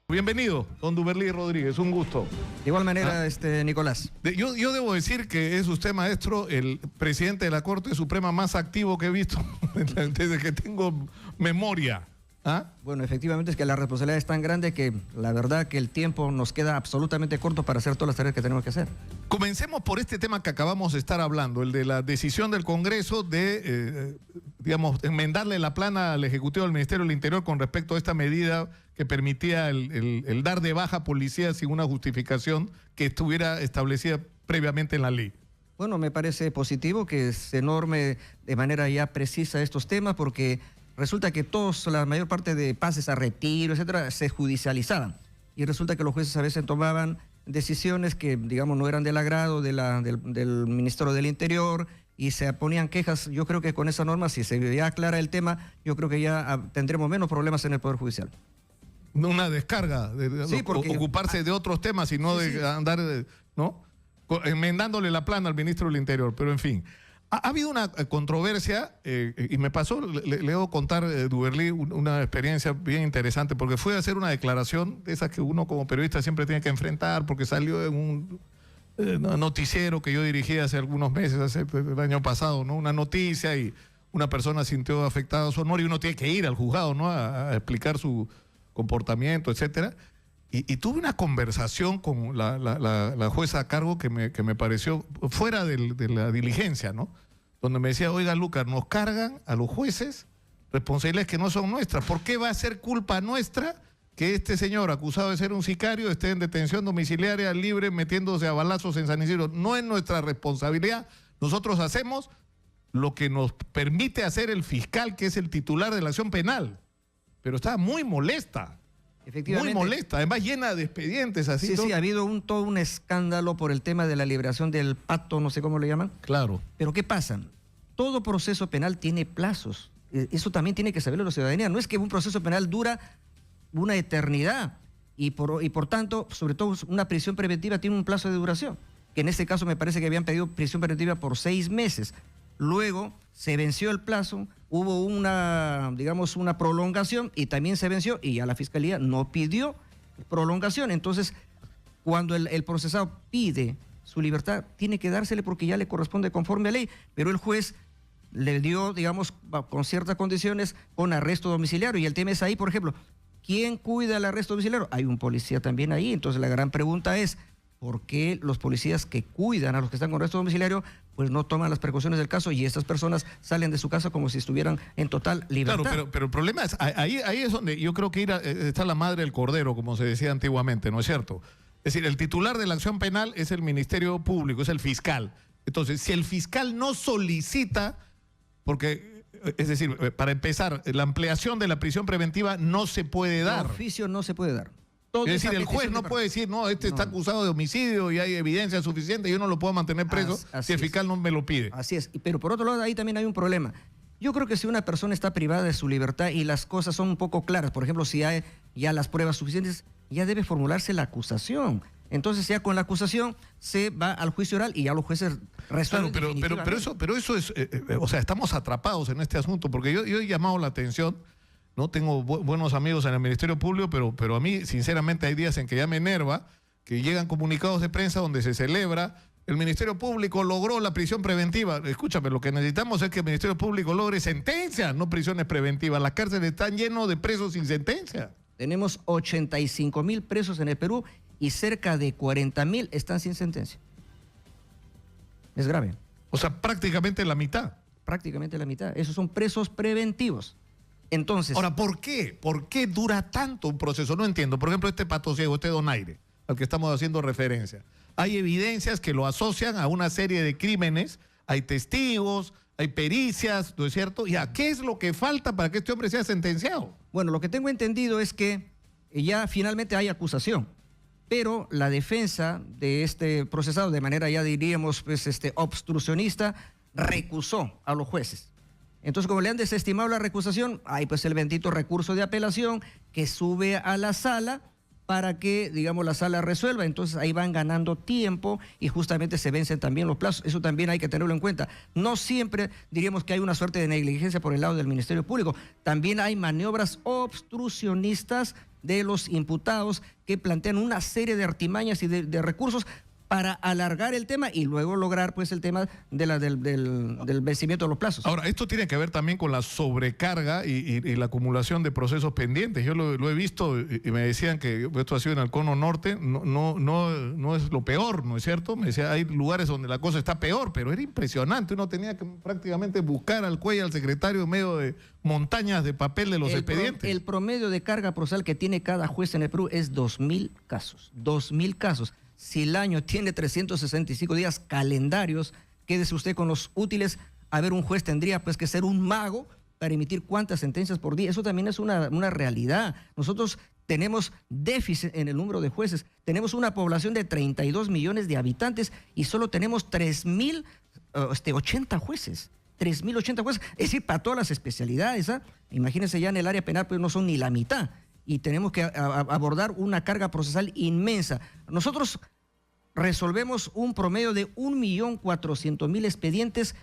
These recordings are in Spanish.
Bienvenido, don Duberlí Rodríguez, un gusto. De igual manera, Nicolás. Yo debo decir que es usted, maestro, el presidente de la Corte Suprema más activo que he visto desde que tengo memoria. ¿Ah? Bueno, efectivamente es que la responsabilidad es tan grande que la verdad que el tiempo nos queda absolutamente corto para hacer todas las tareas que tenemos que hacer. Comencemos por este tema que acabamos de estar hablando, el de la decisión del Congreso de, digamos, enmendarle la plana al Ejecutivo del Ministerio del Interior con respecto a esta medida que permitía el dar de baja a policías sin una justificación que estuviera establecida previamente en la ley. Bueno, me parece positivo que se norme de manera ya precisa estos temas porque resulta que la mayor parte de pases a retiro, etcétera, se judicializaban. Y resulta que los jueces a veces tomaban decisiones que, digamos, no eran del agrado del Ministerio del Interior y se ponían quejas. Yo creo que con esa norma, si se ya aclara el tema, yo creo que ya tendremos menos problemas en el Poder Judicial. Una descarga, sí, porque ocuparse de otros temas y no de andar, ¿no? Enmendándole la plana al ministro del Interior, pero en fin. Ha habido una controversia y me pasó, le debo contar, Duberlí, una experiencia bien interesante, porque fui a hacer una declaración de esas que uno como periodista siempre tiene que enfrentar, porque salió en un noticiero que yo dirigí hace algunos meses, el año pasado, ¿no? Una noticia y una persona sintió afectada su honor y uno tiene que ir al juzgado, ¿no? A explicar su comportamiento, etcétera. Y tuve una conversación con la jueza a cargo que me pareció fuera de la diligencia, ¿no? Donde me decía, oiga, Lucas, nos cargan a los jueces responsabilidades que no son nuestras. ¿Por qué va a ser culpa nuestra que este señor acusado de ser un sicario esté en detención domiciliaria libre metiéndose a balazos en San Isidro? No es nuestra responsabilidad. Nosotros hacemos lo que nos permite hacer el fiscal, que es el titular de la acción penal. Pero estaba muy molesta. Muy molesta, además llena de expedientes así. Sí, ha habido todo un escándalo por el tema de la liberación del pato, no sé cómo le llaman. Claro. Pero ¿qué pasa? Todo proceso penal tiene plazos. Eso también tiene que saberlo la ciudadanía. No es que un proceso penal dura una eternidad y por tanto, sobre todo una prisión preventiva tiene un plazo de duración, que en este caso me parece que habían pedido prisión preventiva por 6 meses. Luego se venció el plazo, hubo una prolongación y también se venció y ya la Fiscalía no pidió prolongación. Entonces, cuando el procesado pide su libertad, tiene que dársele porque ya le corresponde conforme a ley, pero el juez le dio, digamos, con ciertas condiciones, con arresto domiciliario. Y el tema es ahí, por ejemplo, ¿quién cuida el arresto domiciliario? Hay un policía también ahí. Entonces, la gran pregunta es, ¿por qué los policías que cuidan a los que están con arresto domiciliario pues no toman las precauciones del caso y estas personas salen de su casa como si estuvieran en total libertad? Claro, pero el problema es, ahí es donde yo creo que está la madre del cordero, como se decía antiguamente, ¿no es cierto? Es decir, el titular de la acción penal es el Ministerio Público, es el fiscal. Entonces, si el fiscal no solicita, porque, es decir, para empezar, la ampliación de la prisión preventiva no se puede dar. El oficio no se puede dar. Es decir, el juez no puede decir, no, está acusado de homicidio y hay evidencia suficiente, yo no lo puedo mantener preso si el fiscal no me lo pide. Así es, pero por otro lado ahí también hay un problema. Yo creo que si una persona está privada de su libertad y las cosas son un poco claras, por ejemplo, si hay ya las pruebas suficientes, ya debe formularse la acusación. Entonces ya con la acusación se va al juicio oral y ya los jueces resuelven. Claro, pero eso es, o sea, estamos atrapados en este asunto, porque yo he llamado la atención. No tengo buenos amigos en el Ministerio Público, pero a mí, sinceramente, hay días en que ya me enerva que llegan comunicados de prensa donde se celebra el Ministerio Público logró la prisión preventiva. Escúchame, lo que necesitamos es que el Ministerio Público logre sentencias, no prisiones preventivas. Las cárceles están llenas de presos sin sentencia. Tenemos 85.000 presos en el Perú y cerca de 40.000 están sin sentencia. Es grave. O sea, prácticamente la mitad. Prácticamente la mitad. Esos son presos preventivos. Entonces, ahora, ¿por qué? ¿Por qué dura tanto un proceso? No entiendo. Por ejemplo, este pato ciego, este donaire, al que estamos haciendo referencia. Hay evidencias que lo asocian a una serie de crímenes, hay testigos, hay pericias, ¿no es cierto? ¿Y a qué es lo que falta para que este hombre sea sentenciado? Bueno, lo que tengo entendido es que ya finalmente hay acusación, pero la defensa de este procesado, de manera ya diríamos pues, obstruccionista, recusó a los jueces. Entonces, como le han desestimado la recusación, hay pues el bendito recurso de apelación que sube a la sala para que, digamos, la sala resuelva. Entonces, ahí van ganando tiempo y justamente se vencen también los plazos. Eso también hay que tenerlo en cuenta. No siempre diríamos que hay una suerte de negligencia por el lado del Ministerio Público. También hay maniobras obstruccionistas de los imputados que plantean una serie de artimañas y de recursos para alargar el tema y luego lograr pues el tema de del vencimiento de los plazos. Ahora, esto tiene que ver también con la sobrecarga y la acumulación de procesos pendientes. Yo lo he visto y me decían que esto ha sido en el Cono Norte, no es lo peor, ¿no es cierto? Me decía, hay lugares donde la cosa está peor, pero era impresionante. Uno tenía que prácticamente buscar al cuello al secretario en medio de montañas de papel de los expedientes. El promedio de carga procesal que tiene cada juez en el Perú es 2.000 casos. 2.000 casos. Si el año tiene 365 días calendarios, quédese usted con los útiles. A ver, un juez tendría pues que ser un mago para emitir cuántas sentencias por día. Eso también es una realidad. Nosotros tenemos déficit en el número de jueces. Tenemos una población de 32 millones de habitantes y solo tenemos 3.080 jueces. 3.080 jueces, es decir, para todas las especialidades. Imagínense, ya en el área penal pues no son ni la mitad. Y tenemos que abordar una carga procesal inmensa. Nosotros resolvemos un promedio de 1.400.000 expedientes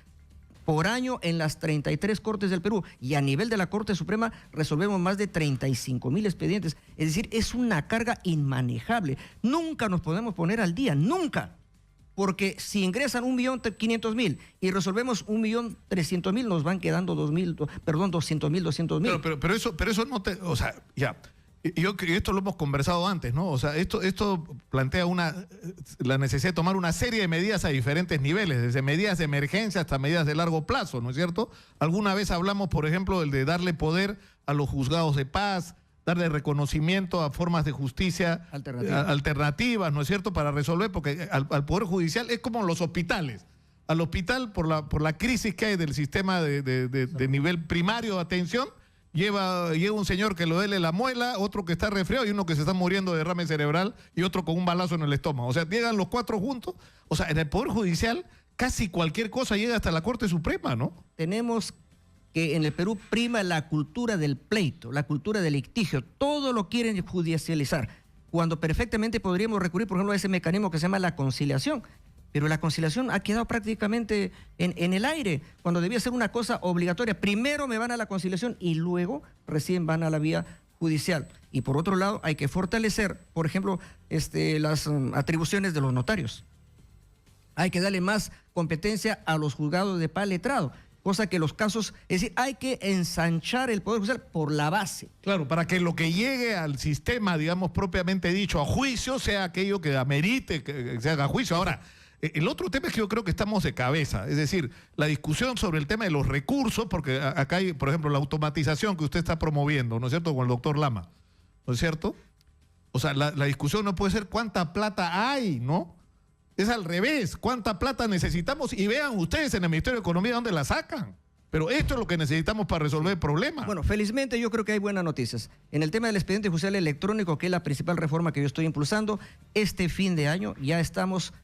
por año en las 33 cortes del Perú. Y a nivel de la Corte Suprema resolvemos más de 35.000 expedientes. Es decir, es una carga inmanejable. Nunca nos podemos poner al día, nunca. Porque si ingresan 1.500.000 y resolvemos 1.300.000, nos van quedando 200.000. Pero eso no te... O sea, ya... Esto lo hemos conversado antes, ¿no? O sea, esto plantea la necesidad de tomar una serie de medidas a diferentes niveles, desde medidas de emergencia hasta medidas de largo plazo, ¿no es cierto? Alguna vez hablamos, por ejemplo, del de darle poder a los juzgados de paz, darle reconocimiento a formas de justicia alternativas, ¿no es cierto?, para resolver, porque al Poder Judicial es como los hospitales. Al hospital, por la crisis que hay del sistema de nivel primario de atención, llega un señor que le duele la muela, otro que está resfriado y uno que se está muriendo de derrame cerebral y otro con un balazo en el estómago. O sea, llegan los cuatro juntos. O sea, en el Poder Judicial casi cualquier cosa llega hasta la Corte Suprema, ¿no? Tenemos que en el Perú prima la cultura del pleito, la cultura del litigio. Todo lo quieren judicializar, cuando perfectamente podríamos recurrir, por ejemplo, a ese mecanismo que se llama la conciliación. Pero la conciliación ha quedado prácticamente en el aire, cuando debía ser una cosa obligatoria. Primero me van a la conciliación y luego recién van a la vía judicial. Y por otro lado, hay que fortalecer, por ejemplo, las atribuciones de los notarios. Hay que darle más competencia a los juzgados de paz letrado, cosa que los casos, es decir, hay que ensanchar el Poder Judicial por la base. Claro, para que lo que llegue al sistema, digamos, propiamente dicho, a juicio, sea aquello que amerite que se haga juicio. Ahora, el otro tema es que yo creo que estamos de cabeza, es decir, la discusión sobre el tema de los recursos, porque acá hay, por ejemplo, la automatización que usted está promoviendo, ¿no es cierto?, con el doctor Lama, ¿no es cierto? O sea, la discusión no puede ser cuánta plata hay, ¿no? Es al revés, cuánta plata necesitamos y vean ustedes en el Ministerio de Economía dónde la sacan. Pero esto es lo que necesitamos para resolver el problema. Bueno, felizmente yo creo que hay buenas noticias. En el tema del expediente judicial electrónico, que es la principal reforma que yo estoy impulsando, este fin de año ya estamos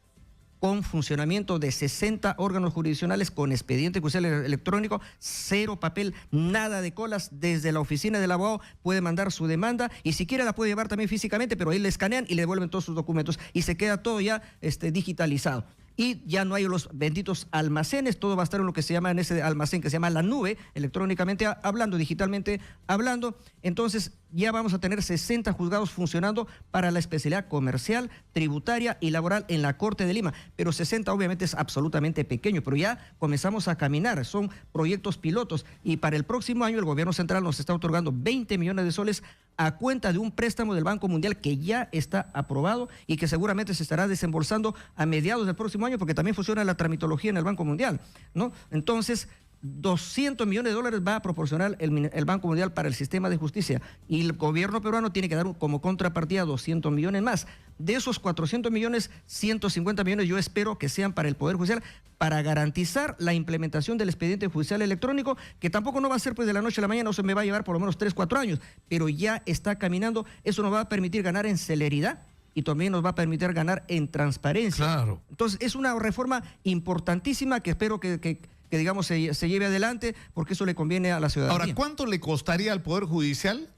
con funcionamiento de 60 órganos jurisdiccionales con expediente judicial electrónico, cero papel, nada de colas. Desde la oficina del abogado puede mandar su demanda y si quiere la puede llevar también físicamente, pero ahí le escanean y le devuelven todos sus documentos y se queda todo ya digitalizado. Y ya no hay los benditos almacenes, todo va a estar en lo que se llama, en ese almacén que se llama la nube, electrónicamente hablando, digitalmente hablando. Entonces ya vamos a tener 60 juzgados funcionando para la especialidad comercial, tributaria y laboral en la Corte de Lima. Pero 60 obviamente es absolutamente pequeño, pero ya comenzamos a caminar, son proyectos pilotos. Y para el próximo año el gobierno central nos está otorgando 20 millones de soles a cuenta de un préstamo del Banco Mundial que ya está aprobado y que seguramente se estará desembolsando a mediados del próximo año, porque también funciona la tramitología en el Banco Mundial, ¿no? Entonces, 200 millones de dólares va a proporcionar el Banco Mundial para el sistema de justicia y el gobierno peruano tiene que dar como contrapartida 200 millones más. De esos 400 millones, 150 millones yo espero que sean para el Poder Judicial para garantizar la implementación del expediente judicial electrónico, que tampoco no va a ser pues de la noche a la mañana, no se me va a llevar por lo menos 3, 4 años, pero ya está caminando. Eso nos va a permitir ganar en celeridad y también nos va a permitir ganar en transparencia. Claro. Entonces es una reforma importantísima que espero que digamos se lleve adelante, porque eso le conviene a la ciudadanía. Ahora, ¿cuánto le costaría al Poder Judicial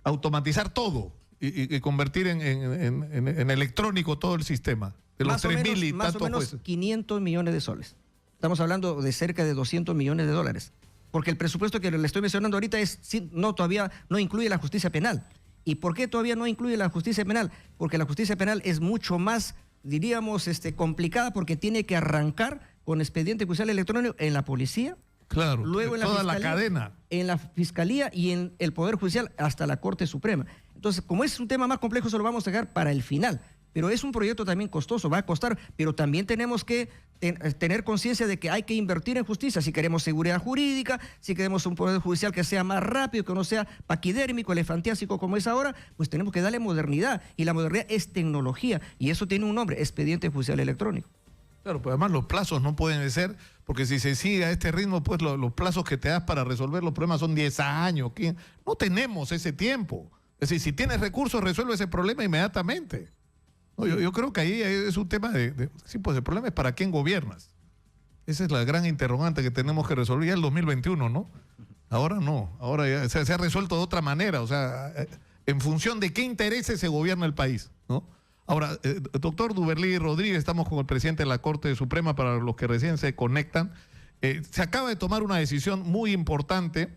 automatizar todo y convertir en electrónico todo el sistema? De los 3.000 y tantos jueces. 500 millones de soles. Estamos hablando de cerca de 200 millones de dólares. porque el presupuesto que le estoy mencionando ahorita todavía no incluye la justicia penal. ¿Y por qué todavía no incluye la justicia penal? Porque la justicia penal es mucho más, diríamos, complicada, porque tiene que arrancar con expediente judicial electrónico en la policía, claro, luego en toda la la cadena. En la Fiscalía y en el Poder Judicial hasta la Corte Suprema. Entonces, como es un tema más complejo, se lo vamos a dejar para el final. Pero es un proyecto también costoso, va a costar, pero también tenemos que tener conciencia de que hay que invertir en justicia. Si queremos seguridad jurídica, si queremos un poder judicial que sea más rápido, que no sea paquidérmico, elefantiásico como es ahora, pues tenemos que darle modernidad. Y la modernidad es tecnología, y eso tiene un nombre, expediente judicial electrónico. Claro, pero además los plazos no pueden ser, porque si se sigue a este ritmo, pues los plazos que te das para resolver los problemas son 10 años. No tenemos ese tiempo. Es decir, si tienes recursos, resuelve ese problema inmediatamente. No, yo creo que ahí es un tema sí, pues el problema es para quién gobiernas. Esa es la gran interrogante que tenemos que resolver ya el 2021, ¿no? Ahora no, ahora ya se ha resuelto de otra manera, o sea, en función de qué intereses se gobierna el país, ¿no? Ahora, doctor Duverlí Rodríguez, estamos con el presidente de la Corte Suprema para los que recién se conectan. Se acaba de tomar una decisión muy importante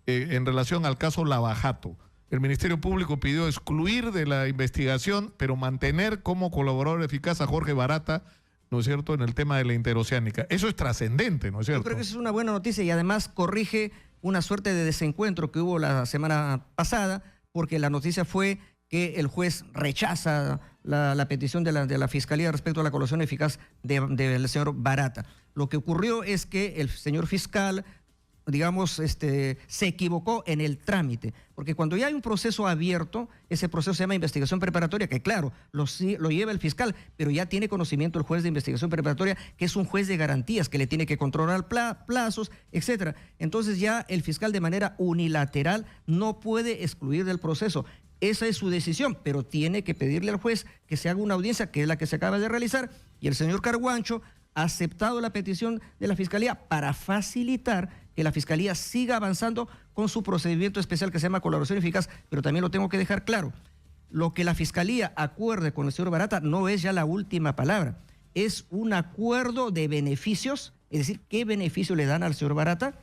en relación al caso Lavajato. El Ministerio Público pidió excluir de la investigación, pero mantener como colaborador eficaz a Jorge Barata, ¿no es cierto?, en el tema de la interoceánica. Eso es trascendente, ¿no es cierto? Yo creo que eso es una buena noticia y además corrige una suerte de desencuentro que hubo la semana pasada, porque la noticia fue que el juez rechaza la petición de la Fiscalía respecto a la colaboración eficaz del señor Barata. Lo que ocurrió es que el señor fiscal, digamos, se equivocó en el trámite, porque cuando ya hay un proceso abierto, ese proceso se llama investigación preparatoria, que claro, lo lleva el fiscal, pero ya tiene conocimiento el juez de investigación preparatoria, que es un juez de garantías, que le tiene que controlar plazos, etcétera. Entonces ya el fiscal de manera unilateral no puede excluir del proceso. Esa es su decisión, pero tiene que pedirle al juez que se haga una audiencia, que es la que se acaba de realizar, y el señor Carguancho ha aceptado la petición de la Fiscalía para facilitar que la Fiscalía siga avanzando con su procedimiento especial que se llama colaboración eficaz, pero también lo tengo que dejar claro. Lo que la Fiscalía acuerde con el señor Barata no es ya la última palabra, es un acuerdo de beneficios, es decir, qué beneficio le dan al señor Barata,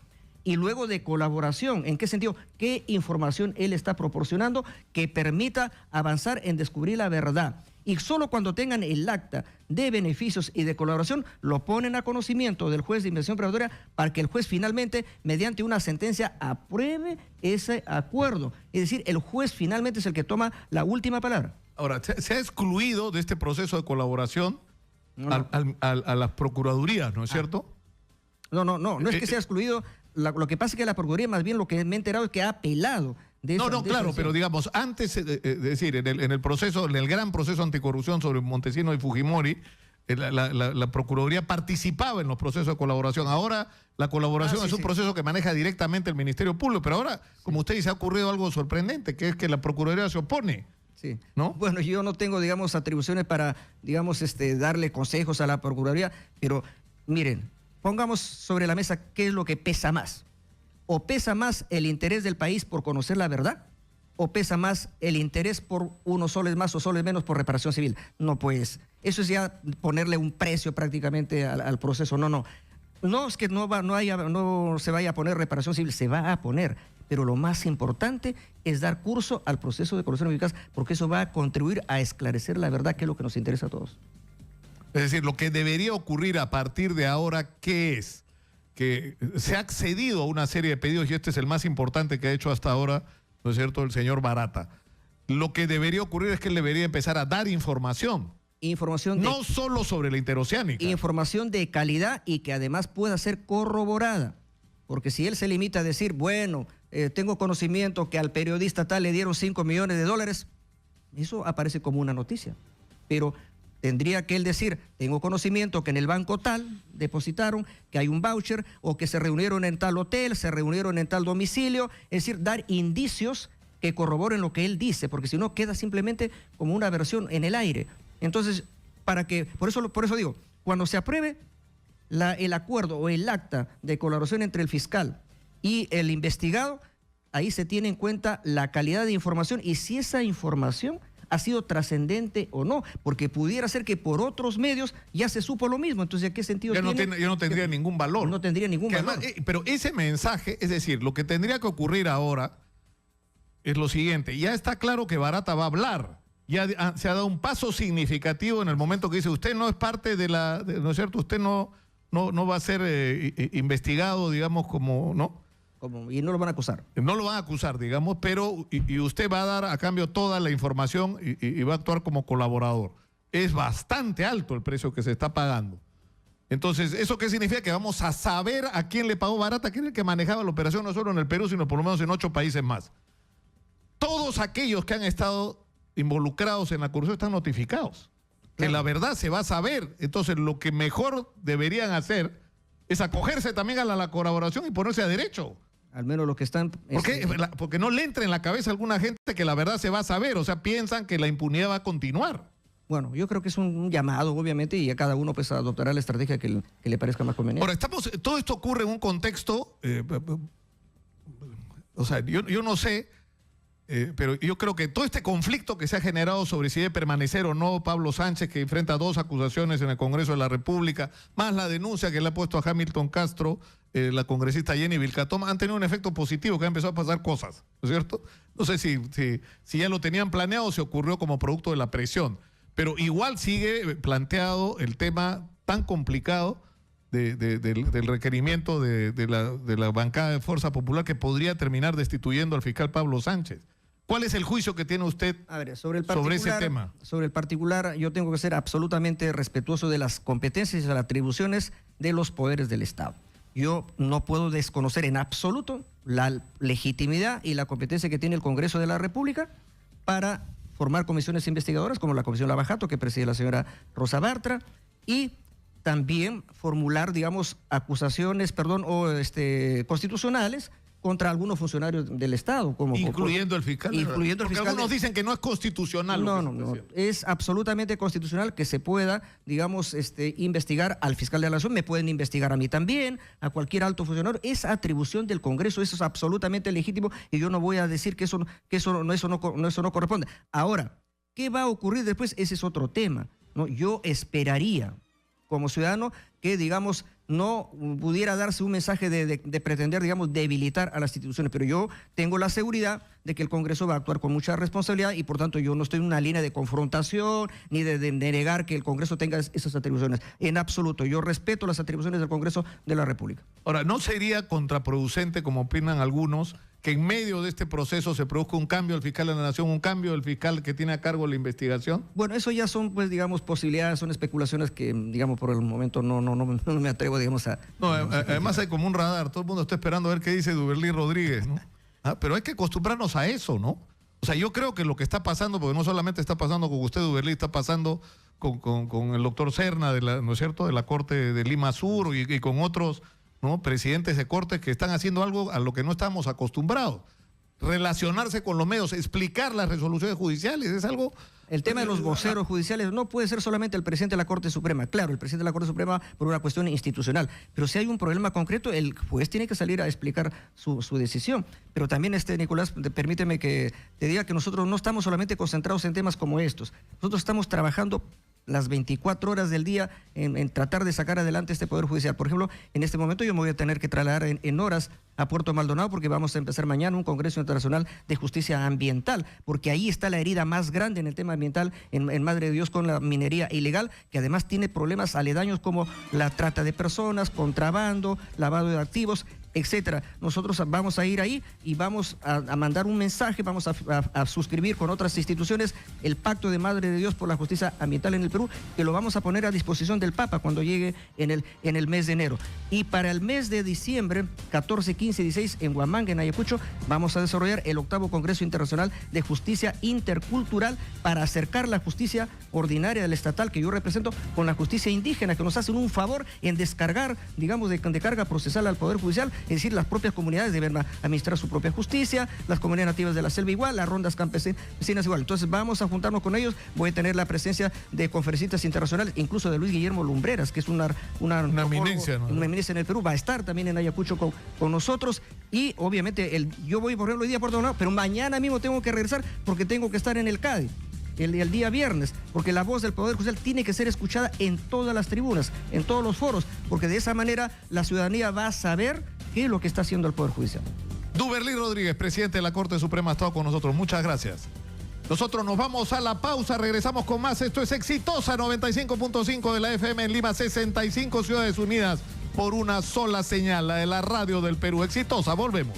y luego de colaboración, ¿en qué sentido? ¿Qué información él está proporcionando que permita avanzar en descubrir la verdad? Y solo cuando tengan el acta de beneficios y de colaboración, lo ponen a conocimiento del juez de investigación preparatoria para que el juez finalmente, mediante una sentencia, apruebe ese acuerdo. Es decir, el juez finalmente es el que toma la última palabra. Ahora, se ha excluido de este proceso de colaboración a las procuradurías, ¿no es cierto? No es que sea excluido. Lo que pasa es que la Procuraduría, más bien lo que me he enterado es que ha apelado. Claro, pero digamos, antes, es decir, en el proceso, en el gran proceso anticorrupción sobre Montesinos y Fujimori, la Procuraduría participaba en los procesos de colaboración. Ahora la colaboración es un proceso que maneja directamente el Ministerio Público, pero ahora, como usted dice, ha ocurrido algo sorprendente, que es que la Procuraduría se opone. Sí. ¿No? Bueno, yo no tengo, digamos, atribuciones para, digamos, darle consejos a la Procuraduría, pero miren, pongamos sobre la mesa qué es lo que pesa más. ¿O pesa más el interés del país por conocer la verdad? ¿O pesa más el interés por unos soles más o soles menos por reparación civil? No, pues, eso es ya ponerle un precio prácticamente al proceso. No es que no se vaya a poner reparación civil, se va a poner. Pero lo más importante es dar curso al proceso de colaboración eficaz, porque eso va a contribuir a esclarecer la verdad, que es lo que nos interesa a todos. Es decir, lo que debería ocurrir a partir de ahora, ¿qué es? Que se ha accedido a una serie de pedidos, y este es el más importante que ha hecho hasta ahora, ¿no es cierto?, el señor Barata. Lo que debería ocurrir es que él debería empezar a dar información. No solo sobre la interoceánica. Información de calidad y que además pueda ser corroborada. Porque si él se limita a decir, bueno, tengo conocimiento que al periodista tal le dieron $5 millones, eso aparece como una noticia. Pero tendría que él decir, tengo conocimiento que en el banco tal depositaron, que hay un voucher, o que se reunieron en tal hotel, se reunieron en tal domicilio. Es decir, dar indicios que corroboren lo que él dice, porque si no queda simplemente como una versión en el aire. Entonces, por eso digo, cuando se apruebe el acuerdo o el acta de colaboración entre el fiscal y el investigado, ahí se tiene en cuenta la calidad de información, y si esa información ha sido trascendente o no, porque pudiera ser que por otros medios ya se supo lo mismo. Entonces, ¿a qué sentido ya tiene? ya no tendría ningún valor. No tendría ningún valor. Además, pero ese mensaje, es decir, lo que tendría que ocurrir ahora es lo siguiente. Ya está claro que Barata va a hablar. Ya se ha dado un paso significativo en el momento que dice, usted no es parte de la, ¿no es cierto? Usted no va a ser investigado, digamos, como, ¿no? Y no lo van a acusar. No lo van a acusar, digamos, pero y usted va a dar a cambio toda la información y va a actuar como colaborador. Es bastante alto el precio que se está pagando. Entonces, ¿eso qué significa? Que vamos a saber a quién le pagó Barata, quién es el que manejaba la operación, no solo en el Perú, sino por lo menos en 8 países más. Todos aquellos que han estado involucrados en la corrupción están notificados. Que la verdad se va a saber. Entonces, lo que mejor deberían hacer es acogerse también a la colaboración y ponerse a derecho. Al menos los que están... ¿Por qué? Porque no le entra en la cabeza a alguna gente que la verdad se va a saber. O sea, piensan que la impunidad va a continuar. Bueno, yo creo que es un llamado, obviamente, y a cada uno pues adoptará la estrategia que le parezca más conveniente. Ahora, todo esto ocurre en un contexto... o sea, yo no sé... pero yo creo que todo este conflicto que se ha generado sobre si debe permanecer o no Pablo Sánchez, que enfrenta 2 acusaciones en el Congreso de la República, más la denuncia que le ha puesto a Hamilton Castro, la congresista Jenny Vilcatón, han tenido un efecto positivo, que han empezado a pasar cosas, ¿no es cierto? No sé si ya lo tenían planeado o se ocurrió como producto de la presión, pero igual sigue planteado el tema tan complicado del requerimiento de la bancada de Fuerza Popular, que podría terminar destituyendo al fiscal Pablo Sánchez. ¿Cuál es el juicio que tiene usted sobre ese tema? Sobre el particular, yo tengo que ser absolutamente respetuoso de las competencias y las atribuciones de los poderes del Estado. Yo no puedo desconocer en absoluto la legitimidad y la competencia que tiene el Congreso de la República para formar comisiones investigadoras, como la Comisión Lavajato, que preside la señora Rosa Bartra, y también formular, digamos, acusaciones, constitucionales contra algunos funcionarios del Estado. Incluyendo el fiscal. Incluyendo el fiscal. Algunos dicen que no es constitucional. No. Es absolutamente constitucional que se pueda, digamos, investigar al fiscal de la Nación. Me pueden investigar a mí también, a cualquier alto funcionario. Es atribución del Congreso, eso es absolutamente legítimo y yo no voy a decir que eso no corresponde. Ahora, ¿qué va a ocurrir después? Ese es otro tema, ¿no? Yo esperaría, como ciudadano, que, digamos, no pudiera darse un mensaje de pretender, digamos, debilitar a las instituciones. Pero yo tengo la seguridad de que el Congreso va a actuar con mucha responsabilidad y, por tanto, yo no estoy en una línea de confrontación ni de negar que el Congreso tenga esas atribuciones. En absoluto. Yo respeto las atribuciones del Congreso de la República. Ahora, ¿no sería contraproducente, como opinan algunos, que en medio de este proceso se produzca un cambio del fiscal de la Nación, un cambio del fiscal que tiene a cargo la investigación? Bueno, eso ya son, pues, digamos, posibilidades, son especulaciones que, digamos, por el momento no me atrevo, digamos, a... No, además hay como un radar, todo el mundo está esperando a ver qué dice Duberlí Rodríguez, ¿no? Pero hay que acostumbrarnos a eso, ¿no? O sea, yo creo que lo que está pasando, porque no solamente está pasando con usted, Duberlí, está pasando con el doctor Serna, ¿no es cierto?, de la Corte de Lima Sur y con otros, ¿no?, presidentes de cortes que están haciendo algo a lo que no estamos acostumbrados. Relacionarse con los medios, explicar las resoluciones judiciales, es algo... El tema de los voceros judiciales no puede ser solamente el presidente de la Corte Suprema. Claro, el presidente de la Corte Suprema por una cuestión institucional. Pero si hay un problema concreto, el juez tiene que salir a explicar su decisión. Pero también, Nicolás, permíteme que te diga que nosotros no estamos solamente concentrados en temas como estos. Nosotros estamos trabajando las 24 horas del día en tratar de sacar adelante este Poder Judicial. Por ejemplo, en este momento yo me voy a tener que trasladar en horas a Puerto Maldonado porque vamos a empezar mañana un Congreso Internacional de Justicia Ambiental, porque ahí está la herida más grande en el tema ambiental en Madre de Dios con la minería ilegal, que además tiene problemas aledaños como la trata de personas, contrabando, lavado de activos, etcétera. Nosotros vamos a ir ahí y vamos a mandar un mensaje, vamos a suscribir con otras instituciones el Pacto de Madre de Dios por la Justicia Ambiental en el Perú, que lo vamos a poner a disposición del Papa cuando llegue en el mes de enero. Y para el mes de diciembre, 14, 15 y 16, en Huamanga, en Ayacucho, vamos a desarrollar el 8º Congreso Internacional de Justicia Intercultural para acercar la justicia ordinaria del estatal que yo represento con la justicia indígena, que nos hacen un favor en descargar, digamos, de carga procesal al Poder Judicial. Es decir, las propias comunidades deben administrar su propia justicia, las comunidades nativas de la selva igual, las rondas campesinas igual. Entonces vamos a juntarnos con ellos, voy a tener la presencia de conferencistas internacionales, incluso de Luis Guillermo Lumbreras, que es una eminencia, ¿no? Una eminencia en el Perú, va a estar también en Ayacucho con nosotros y obviamente yo voy, por ejemplo, hoy día a Puerto Maldonado, pero mañana mismo tengo que regresar porque tengo que estar en el CADI. el día viernes, porque la voz del Poder Judicial tiene que ser escuchada en todas las tribunas, en todos los foros, porque de esa manera la ciudadanía va a saber qué es lo que está haciendo el Poder Judicial. Duberly Rodríguez, presidente de la Corte Suprema, ha estado con nosotros. Muchas gracias. Nosotros nos vamos a la pausa, regresamos con más. Esto es Exitosa 95.5 de la FM en Lima, 65 ciudades unidas por una sola señal, la de la radio del Perú. Exitosa, volvemos.